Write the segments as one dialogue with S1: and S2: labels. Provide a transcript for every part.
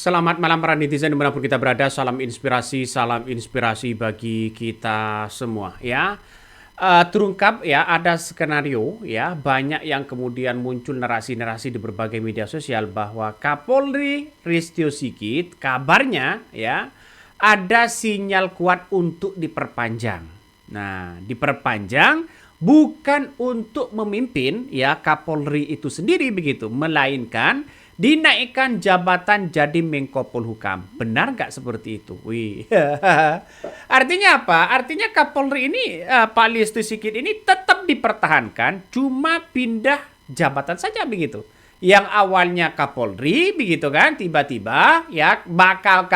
S1: Selamat malam para netizen dimanapun kita berada. Salam inspirasi bagi kita semua ya. Terungkap ya ada skenario ya banyak yang kemudian muncul narasi-narasi di berbagai media sosial bahwa Kapolri Listio Sigit kabarnya ya ada sinyal kuat untuk diperpanjang. Nah, diperpanjang bukan untuk memimpin ya Kapolri itu sendiri begitu, melainkan dinaikkan jabatan jadi Menko Polhukam. Benar nggak seperti itu? Wih. Artinya apa? Artinya Kapolri ini Pak Listio Sigit ini tetap dipertahankan, cuma pindah jabatan saja begitu. Yang awalnya Kapolri begitu kan, tiba-tiba ya bakal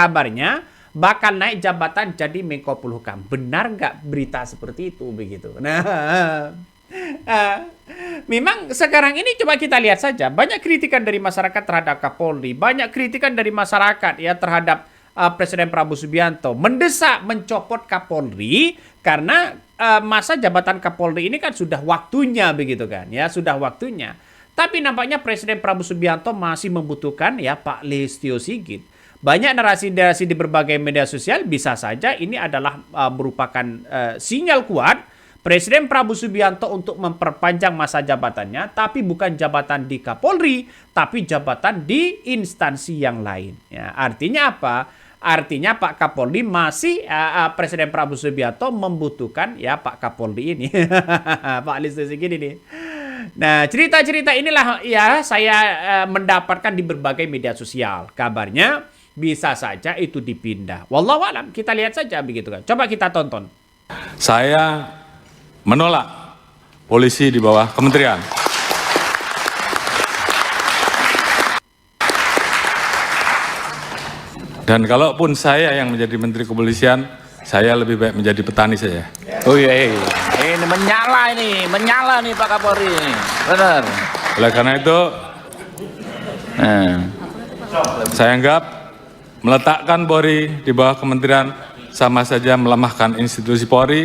S1: naik jabatan jadi Menko Polhukam. Benar nggak berita seperti itu begitu? Nah, memang sekarang ini coba kita lihat saja banyak kritikan dari masyarakat terhadap Kapolri, banyak kritikan dari masyarakat ya terhadap Presiden Prabowo Subianto mendesak mencopot Kapolri karena masa jabatan Kapolri ini kan sudah waktunya begitu kan ya, sudah waktunya. Tapi nampaknya Presiden Prabowo Subianto masih membutuhkan ya Pak Listio Sigit. Banyak narasi-narasi di berbagai media sosial bisa saja ini adalah merupakan sinyal kuat Presiden Prabowo Subianto untuk memperpanjang masa jabatannya, tapi bukan jabatan di Kapolri, tapi jabatan di instansi yang lain. Ya, artinya apa? Artinya Pak Kapolri masih Presiden Prabowo Subianto membutuhkan ya Pak Kapolri ini, Pak Listio Sigit ini. Nah, cerita-cerita inilah ya saya mendapatkan di berbagai media sosial. Kabarnya bisa saja itu dipindah. Wallahu alam, kita lihat saja begitu kan. Coba kita tonton.
S2: Saya menolak polisi di bawah kementerian. Dan kalaupun saya yang menjadi menteri kepolisian, saya lebih baik menjadi petani saja.
S3: Oh iya, ini menyala nih Pak Kapolri, benar.
S2: Oleh karena itu, saya anggap meletakkan Polri di bawah kementerian sama saja melemahkan institusi Polri,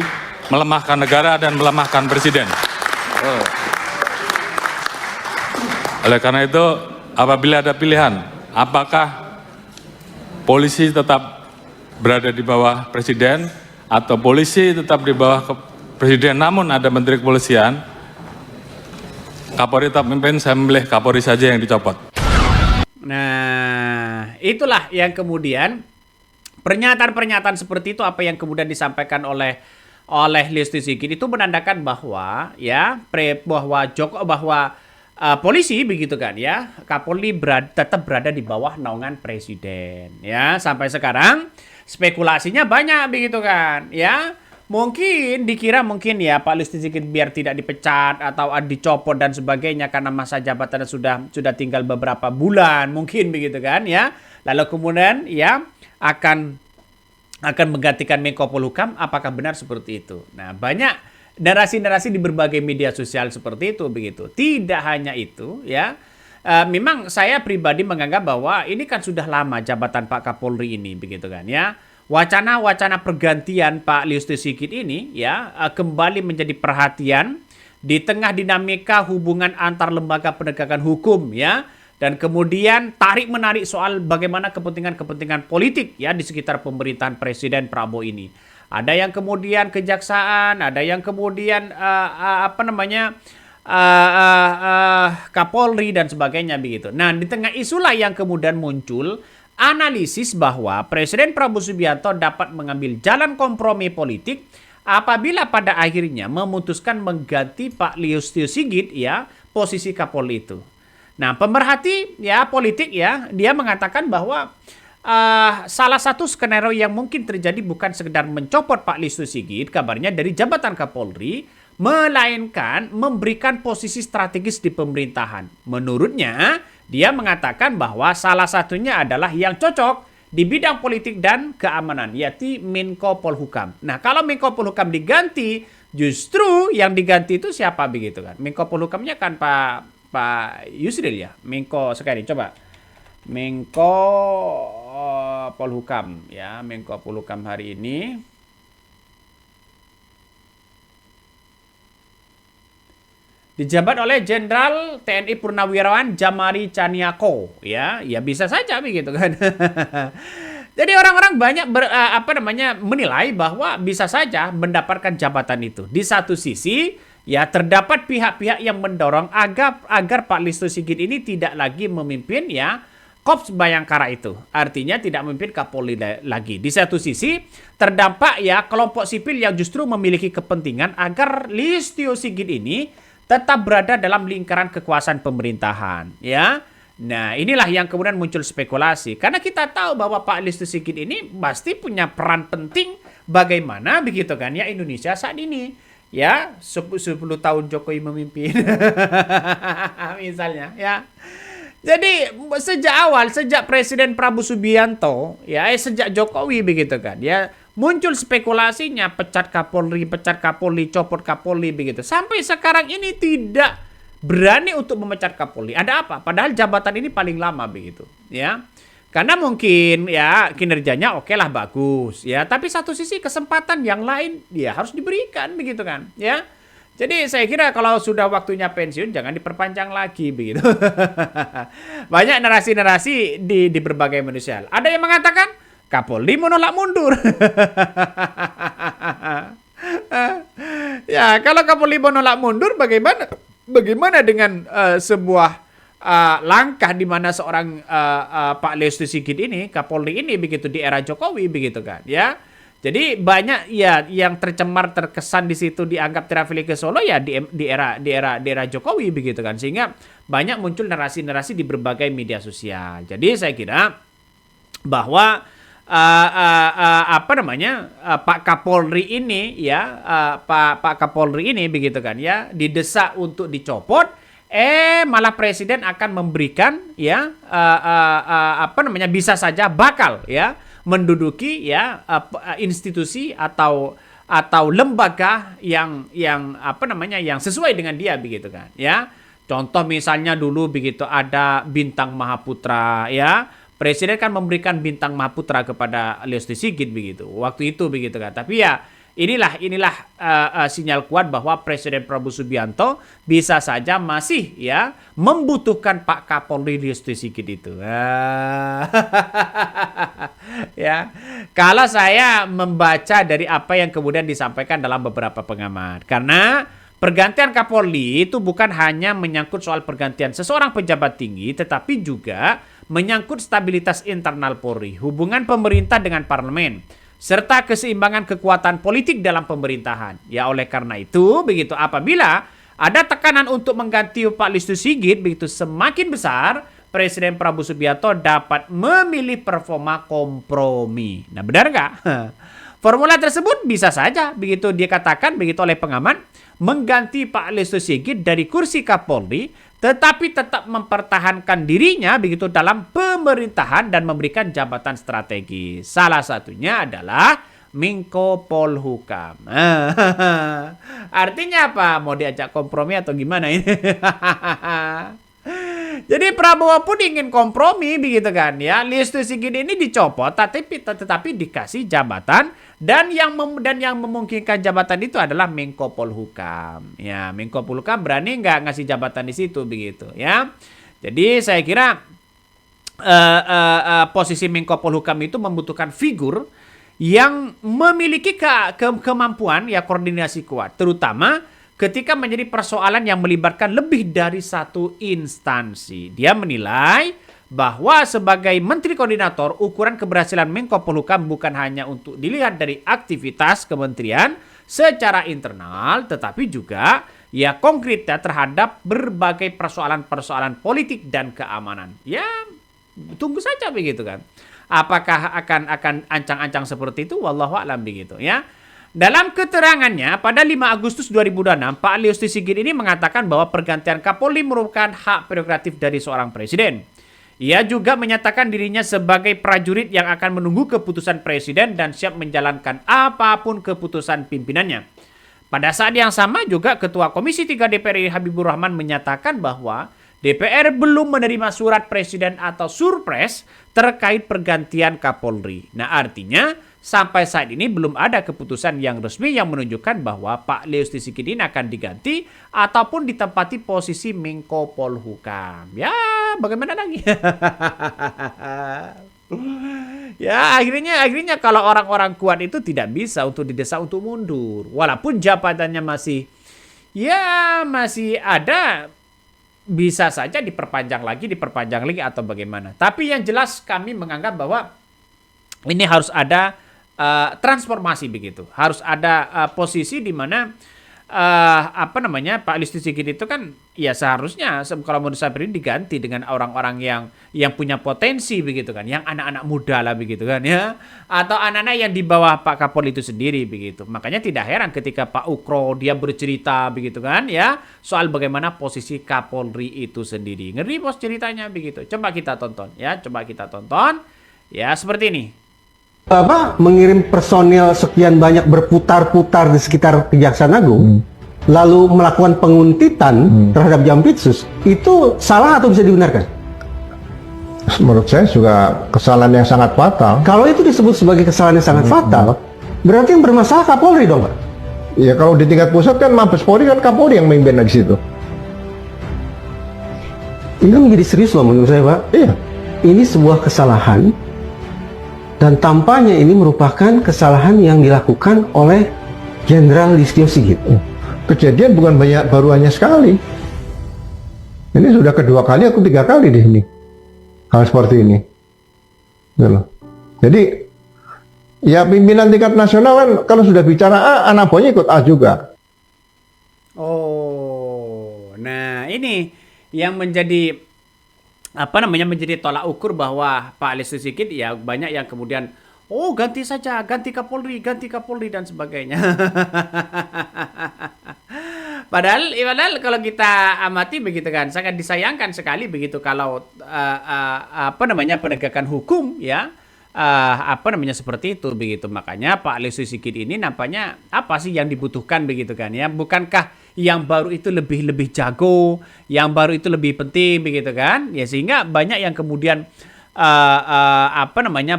S2: melemahkan negara dan melemahkan presiden. Oleh karena itu, apabila ada pilihan, apakah polisi tetap berada di bawah presiden atau polisi tetap di bawah presiden namun ada menteri kepolisian, Kapolri tetap memimpin, saya memilih Kapolri saja yang dicopot.
S1: Nah, itulah yang kemudian pernyataan-pernyataan seperti itu apa yang kemudian disampaikan oleh Listio Sigit itu menandakan bahwa ya bahwa polisi begitu kan ya Kapolri tetap berada di bawah naungan presiden ya sampai sekarang spekulasinya banyak begitu kan ya mungkin dikira mungkin ya Pak Listio Sigit biar tidak dipecat atau dicopot dan sebagainya karena masa jabatannya sudah tinggal beberapa bulan mungkin begitu kan ya lalu kemudian ya akan menggantikan Menko Polhukam, apakah benar seperti itu? Nah, banyak narasi-narasi di berbagai media sosial seperti itu begitu. Tidak hanya itu, ya. Memang saya pribadi menganggap bahwa ini kan sudah lama jabatan Pak Kapolri ini begitu kan ya. Wacana-wacana pergantian Pak Listio Sigit ini ya kembali menjadi perhatian di tengah dinamika hubungan antar lembaga penegakan hukum ya. Dan kemudian tarik-menarik soal bagaimana kepentingan-kepentingan politik ya di sekitar pemerintahan Presiden Prabowo ini. Ada yang kemudian kejaksaan, ada yang kemudian Kapolri dan sebagainya begitu. Nah, di tengah isulah yang kemudian muncul analisis bahwa Presiden Prabowo Subianto dapat mengambil jalan kompromi politik apabila pada akhirnya memutuskan mengganti Pak Listio Sigit ya posisi Kapolri itu. Nah, pemerhati ya politik ya, dia mengatakan bahwa salah satu skenario yang mungkin terjadi bukan sekedar mencopot Pak Listio Sigit, kabarnya dari jabatan Kapolri, melainkan memberikan posisi strategis di pemerintahan. Menurutnya, dia mengatakan bahwa salah satunya adalah yang cocok di bidang politik dan keamanan, yaitu Menko Polhukam. Nah, kalau Menko Polhukam diganti, justru yang diganti itu siapa begitu kan? Menko Polhukamnya kan Pak Yusril ya, Menko sekali coba. Menko Polhukam ya, Menko Polhukam hari ini. dijabat oleh Jenderal TNI Purnawirawan Jamari Caniako, ya bisa saja begitu kan. Jadi orang-orang banyak menilai bahwa bisa saja mendapatkan jabatan itu. Di satu sisi, ya terdapat pihak-pihak yang mendorong agar Pak Listio Sigit ini tidak lagi memimpin ya Korps Bayangkara itu. Artinya tidak memimpin Kapolri lagi. Di satu sisi, terdampak ya kelompok sipil yang justru memiliki kepentingan agar Listio Sigit ini tetap berada dalam lingkaran kekuasaan pemerintahan, ya. Nah, inilah yang kemudian muncul spekulasi. Karena kita tahu bahwa Pak Listio Sigit ini pasti punya peran penting bagaimana begitu kan ya Indonesia saat ini. Ya, 10 tahun Jokowi memimpin. Misalnya, ya. Jadi sejak Presiden Prabowo Subianto, ya sejak Jokowi begitu kan, ya muncul spekulasinya pecat Kapolri, copot Kapolri begitu. Sampai sekarang ini tidak berani untuk memecat Kapolri. Ada apa? Padahal jabatan ini paling lama begitu, ya. Karena mungkin ya kinerjanya oke lah bagus, ya. Tapi satu sisi kesempatan yang lain ya harus diberikan begitu kan, ya. Jadi saya kira kalau sudah waktunya pensiun jangan diperpanjang lagi begitu. Banyak narasi-narasi di berbagai manusia. Ada yang mengatakan Kapolri menolak mundur. Ya, kalau Kapolri menolak mundur bagaimana dengan sebuah langkah di mana seorang Pak Listio Sigit ini, Kapolri ini begitu di era Jokowi begitu kan, ya. Jadi banyak ya yang terkesan di situ dianggap traffic ke Solo ya di era Jokowi begitu kan, sehingga banyak muncul narasi-narasi di berbagai media sosial. Jadi saya kira bahwa Pak Kapolri ini ya Pak Kapolri ini begitu kan ya didesak untuk dicopot, malah Presiden akan memberikan ya bisa saja bakal ya menduduki ya institusi atau lembaga yang sesuai dengan dia begitu kan ya. Contoh misalnya dulu begitu ada Bintang Mahaputra ya. Presiden kan memberikan Bintang Mahaputra kepada Listio Sigit begitu. Waktu itu begitu kan. Tapi ya inilah sinyal kuat bahwa Presiden Prabowo Subianto bisa saja masih ya membutuhkan Pak Kapolri Listio Sigit itu. Ya, kalau saya membaca dari apa yang kemudian disampaikan dalam beberapa pengamat, karena pergantian Kapolri itu bukan hanya menyangkut soal pergantian seseorang pejabat tinggi, tetapi juga menyangkut stabilitas internal Polri, hubungan pemerintah dengan parlemen, serta keseimbangan kekuatan politik dalam pemerintahan. Ya, oleh karena itu, begitu apabila ada tekanan untuk mengganti Pak Listio Sigit begitu semakin besar, Presiden Prabowo Subianto dapat memilih performa kompromi. Nah, benar nggak? Formula tersebut bisa saja begitu dikatakan begitu oleh pengamat mengganti Pak Listio Sigit dari kursi Kapolri, tetapi tetap mempertahankan dirinya begitu dalam pemerintahan dan memberikan jabatan strategis. Salah satunya adalah Menko Polhukam. Artinya apa? Mau diajak kompromi atau gimana ini? Jadi Prabowo pun ingin kompromi begitu kan ya. Listio Sigit ini dicopot tetapi dikasih jabatan dan yang memungkinkan jabatan itu adalah Menko Polhukam. Ya, Menko Polhukam berani nggak ngasih jabatan di situ begitu ya. Jadi saya kira posisi Menko Polhukam itu membutuhkan figur yang memiliki kemampuan ya koordinasi kuat, terutama ketika menjadi persoalan yang melibatkan lebih dari satu instansi. Dia menilai bahwa sebagai Menteri Koordinator, ukuran keberhasilan Menko Polhukam bukan hanya untuk dilihat dari aktivitas kementerian secara internal, tetapi juga ya konkretnya terhadap berbagai persoalan-persoalan politik dan keamanan. Ya, tunggu saja begitu kan. Apakah akan ancang-ancang seperti itu? Wallahu a'lam begitu ya. Dalam keterangannya pada 5 Agustus 2026, Pak Listio Sigit ini mengatakan bahwa pergantian Kapolri merupakan hak prerogatif dari seorang presiden. Ia juga menyatakan dirinya sebagai prajurit yang akan menunggu keputusan presiden dan siap menjalankan apapun keputusan pimpinannya. Pada saat yang sama juga Ketua Komisi 3 DPR RI Habibur Rahman menyatakan bahwa DPR belum menerima surat presiden atau surpres terkait pergantian Kapolri. Nah, artinya sampai saat ini belum ada keputusan yang resmi yang menunjukkan bahwa Pak Listio Sigit ini akan diganti ataupun ditempati posisi Menko Polhukam. Ya, bagaimana lagi? Ya, akhirnya kalau orang-orang kuat itu tidak bisa untuk didesak untuk mundur. Walaupun jabatannya masih ada, bisa saja diperpanjang lagi atau bagaimana. Tapi yang jelas kami menganggap bahwa ini harus ada transformasi begitu. Harus ada posisi di mana Pak Listio Sigit itu kan ya seharusnya kalau menurut saya ini diganti dengan orang-orang yang punya potensi begitu kan, yang anak-anak muda lah begitu kan ya, atau anak-anak yang di bawah Pak Kapolri itu sendiri begitu. Makanya tidak heran ketika Pak Ukro dia bercerita begitu kan ya soal bagaimana posisi Kapolri itu sendiri. Ngeri bos ceritanya begitu. Coba kita tonton ya, seperti ini.
S4: Mengirim personil sekian banyak berputar-putar di sekitar Kejaksaan Agung, lalu melakukan penguntitan terhadap Jampitsus, itu salah atau bisa dibenarkan?
S5: Menurut saya juga kesalahan yang sangat fatal.
S4: Kalau itu disebut sebagai kesalahan yang sangat fatal, berarti yang bermasalah Kapolri dong, Pak?
S5: Ya kalau di tingkat pusat kan Mabes Polri kan Kapolri yang memimpin di situ.
S4: Ini menjadi serius loh menurut saya, Pak.
S5: Iya.
S4: Ini sebuah kesalahan. Dan tampaknya ini merupakan kesalahan yang dilakukan oleh Jenderal Listio Sigit.
S5: Kejadian bukan baru hanya sekali. Ini sudah kedua kali atau tiga kali di sini. Hal seperti ini. Jadi, ya pimpinan tingkat nasional kan kalau sudah bicara A, anak buahnya ikut A juga.
S1: Oh, nah ini yang menjadi menjadi tolak ukur bahwa Pak Listio Sigit ya banyak yang kemudian ganti saja, ganti Kapolri dan sebagainya. Padahal kalau kita amati begitu kan sangat disayangkan sekali begitu kalau penegakan hukum ya seperti itu begitu. Makanya Pak Listio Sigit ini nampaknya apa sih yang dibutuhkan begitu kan ya? Bukankah yang baru itu lebih jago, yang baru itu lebih penting begitu kan? Ya sehingga banyak yang kemudian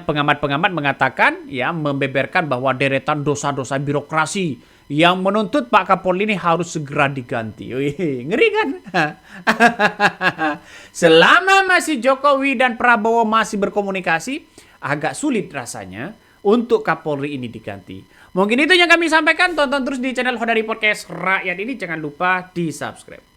S1: pengamat-pengamat mengatakan ya membeberkan bahwa deretan dosa-dosa birokrasi yang menuntut Pak Kapolri ini harus segera diganti. Wih, ngeri kan? Selama masih Jokowi dan Prabowo masih berkomunikasi, agak sulit rasanya untuk Kapolri ini diganti. Mungkin itu yang kami sampaikan. Tonton terus di channel Hodari Podcast Rakyat ini. Jangan lupa di subscribe.